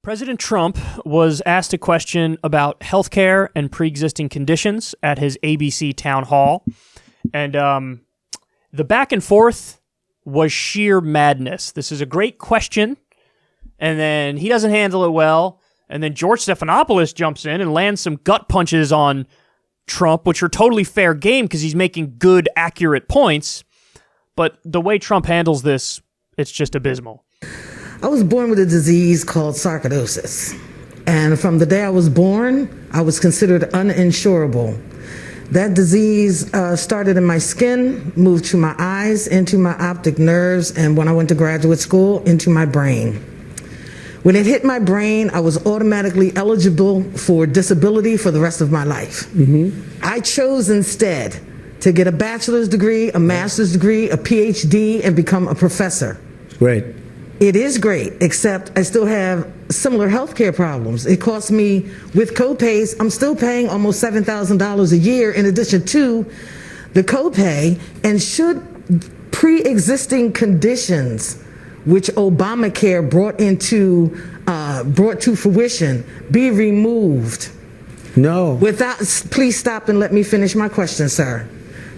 President Trump was asked a question about healthcare and pre-existing conditions at his ABC town hall. And the back and forth was sheer madness. This is a great question. And then he doesn't handle it well. And then George Stephanopoulos jumps in and lands some gut punches on Trump, which are totally fair game because he's making good, accurate points. But the way Trump handles this, it's just abysmal. I was born with a disease called sarcoidosis. And from the day I was born, I was considered uninsurable. That disease started in my skin, moved to my eyes, into my optic nerves, and when I went to graduate school, into my brain. When it hit my brain, I was automatically eligible for disability for the rest of my life. I chose instead to get a bachelor's degree, a master's degree, a PhD, and become a professor. Great. It is great, except I still have similar healthcare problems. It costs me, with copays, I'm still paying almost $7,000 a year in addition to the copay. And should pre-existing conditions, which Obamacare brought to fruition, be removed? No. Please stop and let me finish my question, sir.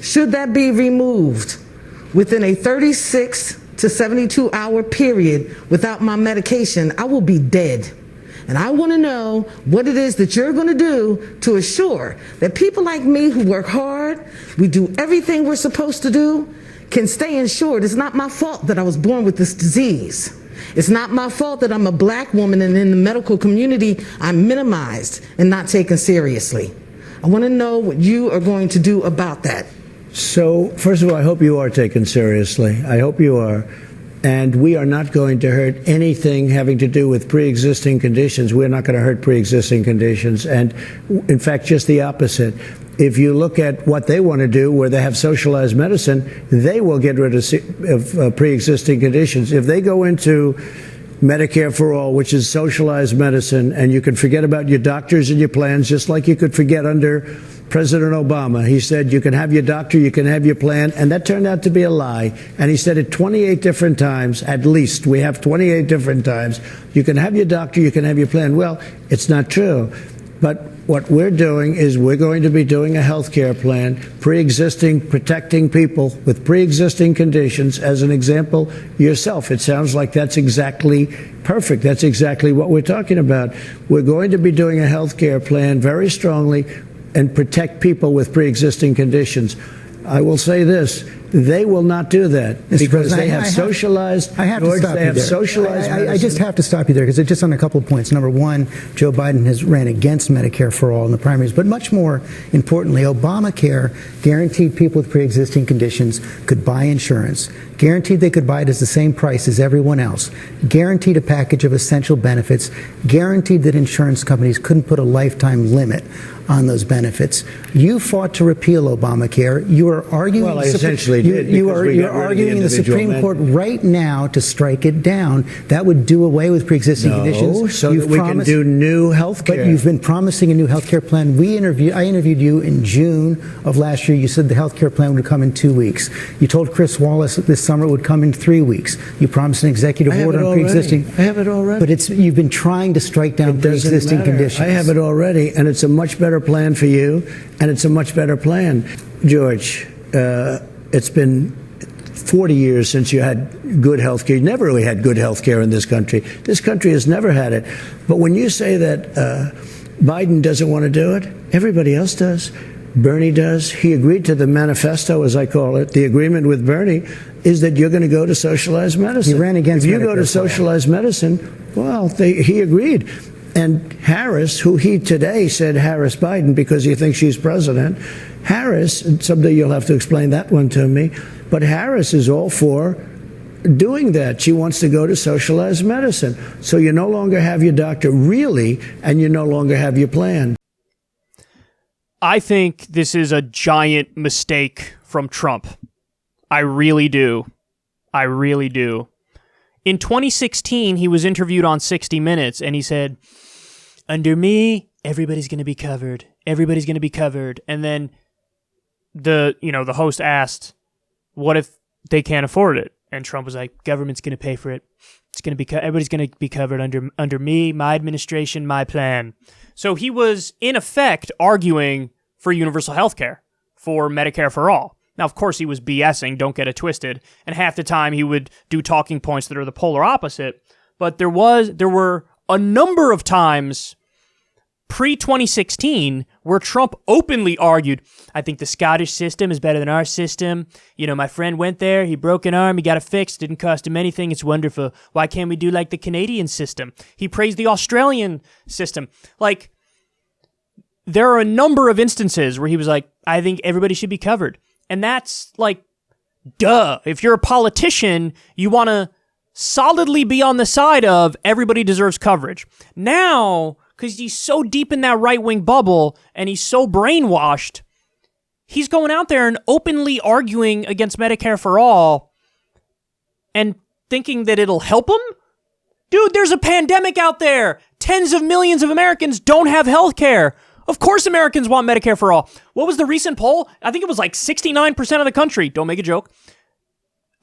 Should that be removed within a 36 to 72 hour period without my medication, I will be dead. And I want to know what it is that you're going to do to assure that people like me who work hard, we do everything we're supposed to do, can stay insured. It's not my fault that I was born with this disease. It's not my fault that I'm a black woman and in the medical community I'm minimized and not taken seriously. I want to know what you are going to do about that. So, first of all, I hope you are taken seriously. I hope you are. And we are not going to hurt anything having to do with pre-existing conditions. We're not going to hurt pre-existing conditions. And, in fact, just the opposite. If you look at what they want to do, where they have socialized medicine, they will get rid of pre-existing conditions. If they go into Medicare for All, which is socialized medicine, and you can forget about your doctors and your plans, just like you could forget under President Obama. He said you can have your doctor, you can have your plan, and that turned out to be a lie. And he said it 28 different times, at least. We have 28 different times. You can have your doctor, you can have your plan. Well, it's not true. But what we're doing is we're going to be doing a health care plan, pre-existing, protecting people with pre-existing conditions. As an example, yourself, it sounds like that's exactly perfect. That's exactly what we're talking about. We're going to be doing a health care plan very strongly and protect people with pre-existing conditions. I will say this. They will not do that because they have socialized. I have to stop you there. I just have to stop you there because it's just on a couple of points. Number one, Joe Biden has ran against Medicare for All in the primaries, but much more importantly, Obamacare guaranteed people with pre-existing conditions could buy insurance, guaranteed they could buy it at the same price as everyone else, guaranteed a package of essential benefits, guaranteed that insurance companies couldn't put a lifetime limit on those benefits. You fought to repeal Obamacare. You are arguing. Well, I essentially did. You're arguing in the Supreme Court right now to strike it down. That would do away with pre-existing conditions. So that we can do new health care. But you've been promising a new health care plan. I interviewed you in June of last year. You said the health care plan would come in 2 weeks. You told Chris Wallace that this summer it would come in 3 weeks. You promised an executive order on pre-existing. I have it already. But you've been trying to strike down pre-existing conditions. I have it already, and it's a much better plan for you, and it's a much better plan. George, it's been 40 years since you had good health care. You never really had good health care in this country. This country has never had it. But when you say that Biden doesn't want to do it, everybody else does. Bernie does. He agreed to the manifesto, as I call it. The agreement with Bernie is that you're going to go to socialized medicine. He ran against Medicare. If you go to socialized medicine, well, he agreed. And Harris, who he today said Harris Biden because he thinks she's president, Harris, and someday you'll have to explain that one to me, but Harris is all for doing that. She wants to go to socialized medicine. So you no longer have your doctor really, and you no longer have your plan. I think this is a giant mistake from Trump. I really do. I really do. In 2016, he was interviewed on 60 Minutes, and he said, under me, everybody's going to be covered. Everybody's going to be covered. And then the host asked, what if they can't afford it? And Trump was like, government's going to pay for it. It's going to be everybody's going to be covered under me, my administration, my plan. So he was in effect arguing for universal health care, for Medicare for all. Now, of course, he was BSing, don't get it twisted, and half the time he would do talking points that are the polar opposite. But there were a number of times pre-2016 where Trump openly argued, I think the Scottish system is better than our system. You know, my friend went there, he broke an arm, he got it fixed, didn't cost him anything, it's wonderful. Why can't we do like the Canadian system? He praised the Australian system. Like, there are a number of instances where he was like, I think everybody should be covered. And that's like, duh. If you're a politician, you want to solidly be on the side of everybody deserves coverage. Now, because he's so deep in that right-wing bubble and he's so brainwashed, he's going out there and openly arguing against Medicare for all and thinking that it'll help him? Dude, there's a pandemic out there. Tens of millions of Americans don't have health care. Of course Americans want Medicare for all. What was the recent poll? I think it was like 69% of the country. Don't make a joke.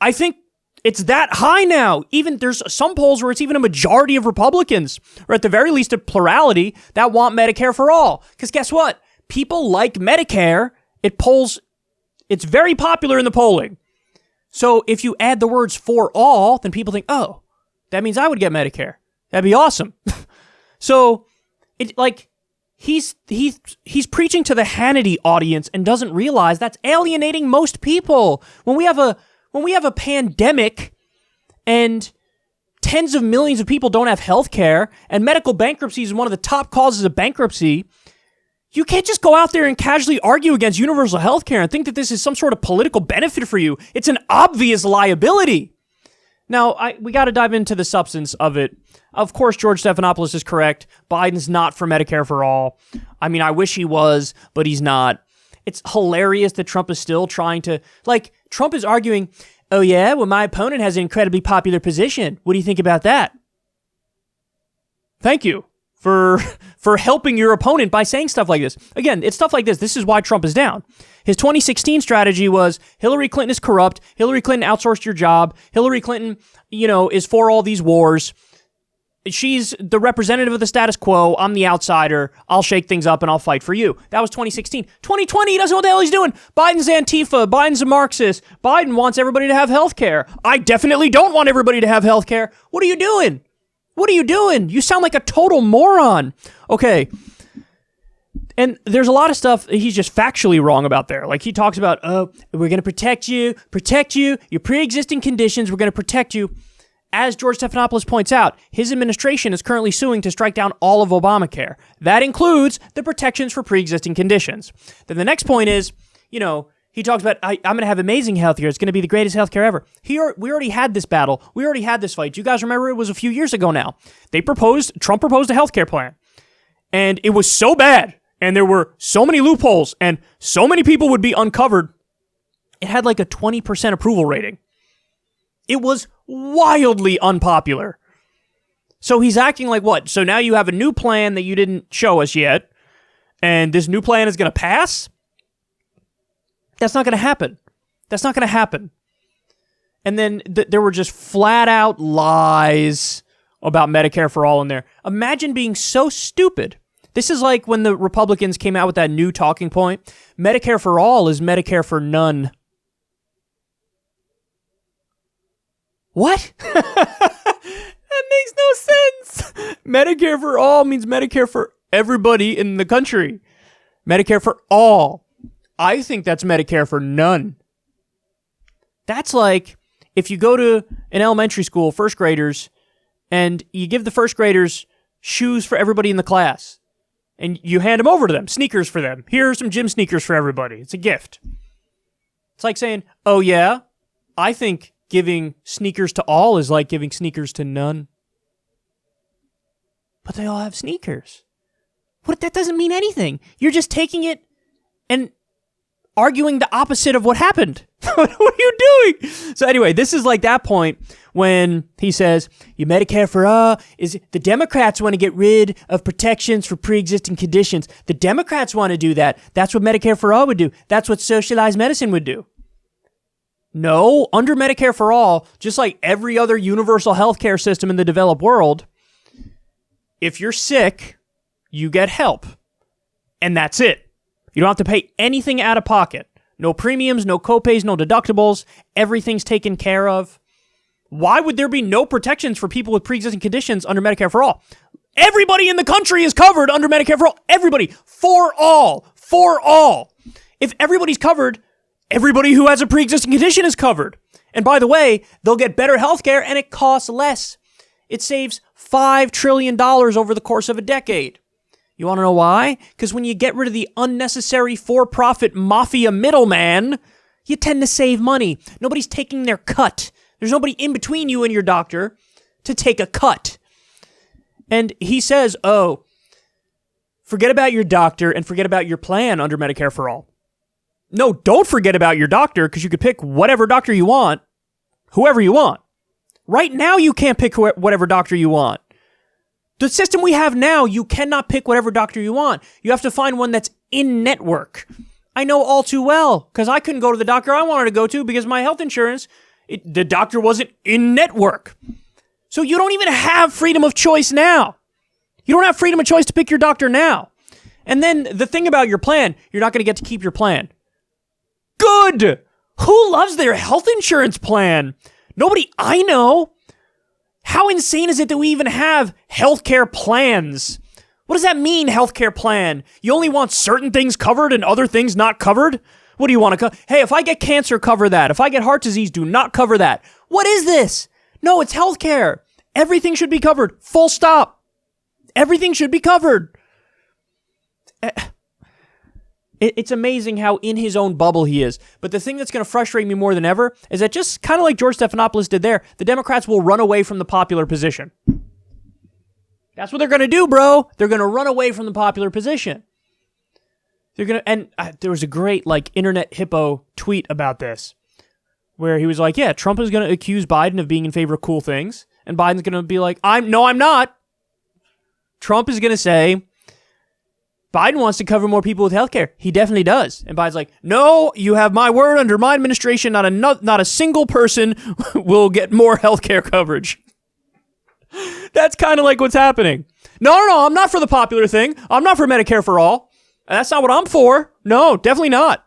I think it's that high now. Even there's some polls where it's even a majority of Republicans, or at the very least a plurality, that want Medicare for all. Because guess what? People like Medicare. It's very popular in the polling. So if you add the words for all, then people think, oh, that means I would get Medicare. That'd be awesome. So it like he's preaching to the Hannity audience and doesn't realize that's alienating most people. When we have a pandemic and tens of millions of people don't have health care and medical bankruptcy is one of the top causes of bankruptcy, you can't just go out there and casually argue against universal health care and think that this is some sort of political benefit for you. It's an obvious liability. Now, we got to dive into the substance of it. Of course, George Stephanopoulos is correct. Biden's not for Medicare for all. I mean, I wish he was, but he's not. It's hilarious that Trump is still trying to, like, Trump is arguing, oh yeah, well, my opponent has an incredibly popular position. What do you think about that? Thank you for helping your opponent by saying stuff like this. Again, it's stuff like this. This is why Trump is down. His 2016 strategy was Hillary Clinton is corrupt. Hillary Clinton outsourced your job. Hillary Clinton, is for all these wars. She's the representative of the status quo. I'm the outsider. I'll shake things up and I'll fight for you. That was 2016. 2020, he doesn't know what the hell he's doing. Biden's Antifa. Biden's a Marxist. Biden wants everybody to have health care. I definitely don't want everybody to have health care. What are you doing? What are you doing? You sound like a total moron. Okay. And there's a lot of stuff he's just factually wrong about there. Like he talks about, oh, we're going to protect you, your pre-existing conditions, we're going to protect you. As George Stephanopoulos points out, his administration is currently suing to strike down all of Obamacare. That includes the protections for pre-existing conditions. Then the next point is, he talks about, I'm going to have amazing health care. It's going to be the greatest health care ever. We already had this battle. We already had this fight. You guys remember it was a few years ago now. Trump proposed a health care plan. And it was so bad. And there were so many loopholes. And so many people would be uncovered. It had like a 20% approval rating. It was wildly unpopular. So he's acting like what? So now you have a new plan that you didn't show us yet. And this new plan is going to pass? That's not going to happen. That's not going to happen. And then there were just flat out lies about Medicare for all in there. Imagine being so stupid. This is like when the Republicans came out with that new talking point. Medicare for all is Medicare for none. What? That makes no sense. Medicare for all means Medicare for everybody in the country. Medicare for all. I think that's Medicare for none. That's like if you go to an elementary school, first graders, and you give the first graders shoes for everybody in the class, and you hand them over to them, sneakers for them. Here are some gym sneakers for everybody. It's a gift. It's like saying, oh yeah, I think giving sneakers to all is like giving sneakers to none. But they all have sneakers. What? That doesn't mean anything. You're just taking it and arguing the opposite of what happened. What are you doing? So anyway, this is like that point when he says, you Medicare for all, the Democrats want to get rid of protections for pre-existing conditions. The Democrats want to do that. That's what Medicare for all would do. That's what socialized medicine would do. No, under Medicare for All, just like every other universal healthcare system in the developed world, if you're sick, you get help. And that's it. You don't have to pay anything out of pocket. No premiums, no copays, no deductibles. Everything's taken care of. Why would there be no protections for people with pre-existing conditions under Medicare for All? Everybody in the country is covered under Medicare for All. Everybody. For all. For all. If everybody's covered, everybody who has a pre-existing condition is covered. And by the way, they'll get better healthcare and it costs less. It saves $5 trillion over the course of a decade. You want to know why? Because when you get rid of the unnecessary for-profit mafia middleman, you tend to save money. Nobody's taking their cut. There's nobody in between you and your doctor to take a cut. And he says, oh, forget about your doctor and forget about your plan under Medicare for All. No, don't forget about your doctor because you could pick whatever doctor you want, whoever you want. Right now, you can't pick whatever doctor you want. The system we have now, you cannot pick whatever doctor you want. You have to find one that's in-network. I know all too well, because I couldn't go to the doctor I wanted to go to because my health insurance, the doctor wasn't in-network. So you don't even have freedom of choice now. You don't have freedom of choice to pick your doctor now. And then the thing about your plan, you're not going to get to keep your plan. Good! Who loves their health insurance plan? Nobody I know. How insane is it that we even have healthcare plans? What does that mean, healthcare plan? You only want certain things covered and other things not covered? What do you want to cover? Hey, if I get cancer, cover that. If I get heart disease, do not cover that. What is this? No, it's healthcare. Everything should be covered. Full stop. Everything should be covered. It's amazing how in his own bubble he is. But the thing that's going to frustrate me more than ever is that just kind of like George Stephanopoulos did there, the Democrats will run away from the popular position. That's what they're going to do, bro. They're going to run away from the popular position. They're going to, and there was a great internet hippo tweet about this where he was like, yeah, Trump is going to accuse Biden of being in favor of cool things. And Biden's going to be like, I'm not. Trump is going to say, Biden wants to cover more people with healthcare. He definitely does. And Biden's like, no, you have my word. Under my administration, not a single person will get more healthcare coverage. That's kind of like what's happening. No, I'm not for the popular thing. I'm not for Medicare for all. That's not what I'm for. No, definitely not.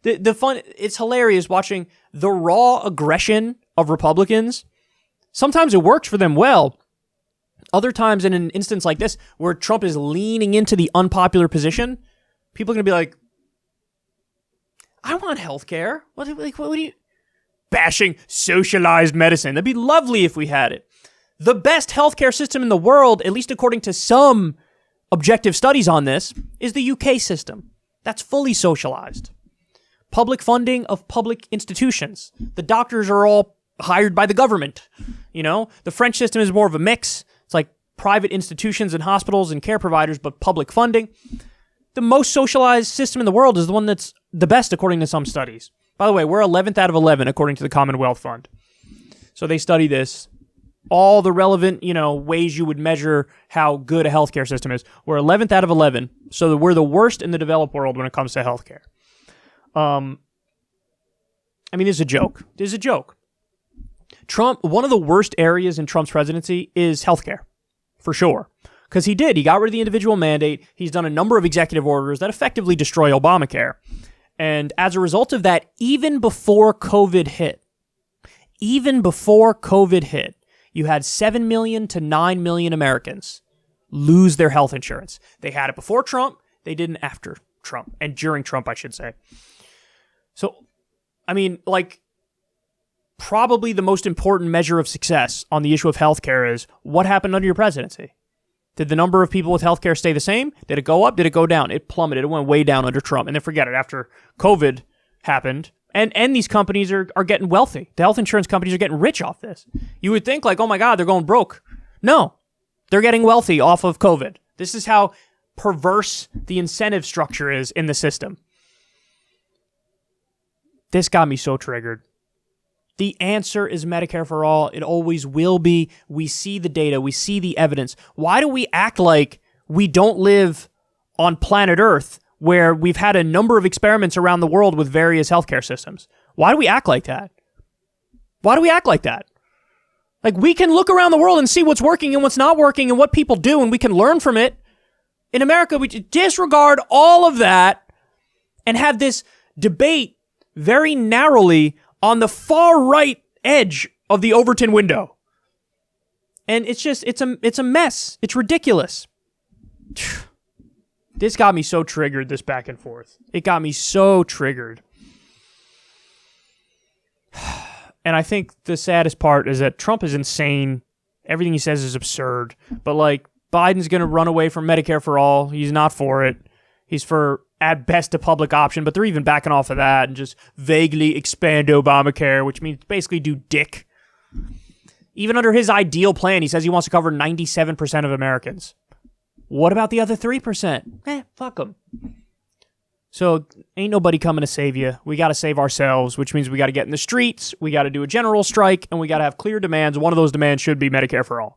The fun, it's hilarious watching the raw aggression of Republicans. Sometimes it works for them well. Other times, in an instance like this, where Trump is leaning into the unpopular position, people are going to be like, I want healthcare. What do you... Bashing socialized medicine. That'd be lovely if we had it. The best healthcare system in the world, at least according to some objective studies on this, is the UK system. That's fully socialized. Public funding of public institutions. The doctors are all hired by the government. The French system is more of a mix. It's like private institutions and hospitals and care providers, but public funding. The most socialized system in the world is the one that's the best, according to some studies. By the way, we're 11th out of 11, according to the Commonwealth Fund. So they study this. All the relevant, ways you would measure how good a healthcare system is. We're 11th out of 11. So we're the worst in the developed world when it comes to healthcare. This is a joke. This is a joke. Trump, one of the worst areas in Trump's presidency is healthcare, for sure. Because he got rid of the individual mandate. He's done a number of executive orders that effectively destroy Obamacare. And as a result of that, even before COVID hit, you had 7 million to 9 million Americans lose their health insurance. They had it before Trump. They didn't after Trump. And during Trump, I should say. So, probably the most important measure of success on the issue of healthcare is what happened under your presidency. Did the number of people with healthcare stay the same? Did it go up? Did it go down? It plummeted. It went way down under Trump. And then forget it. After COVID happened, and these companies are getting wealthy. The health insurance companies are getting rich off this. You would think oh my God, they're going broke. No, they're getting wealthy off of COVID. This is how perverse the incentive structure is in the system. This got me so triggered. The answer is Medicare for all. It always will be. We see the data. We see the evidence. Why do we act like we don't live on planet Earth where we've had a number of experiments around the world with various healthcare systems. Why do we act like that? Why do we act like that? Like, we can look around the world and see what's working and what's not working and what people do, and we can learn from it. In America, we disregard all of that and have this debate very narrowly on the far right edge of the Overton window. And it's just, it's a mess. It's ridiculous. This got me so triggered, this back and forth. It got me so triggered. And I think the saddest part is that Trump is insane. Everything he says is absurd. But, like, Biden's going to run away from Medicare for all. He's not for it. He's for, at best, a public option. But they're even backing off of that and just vaguely expand Obamacare, which means basically do dick. Even under his ideal plan, he says he wants to cover 97% of Americans. What about the other 3%? Fuck them. So ain't nobody coming to save you. We got to save ourselves, which means we got to get in the streets. We got to do a general strike, and we got to have clear demands. One of those demands should be Medicare for all.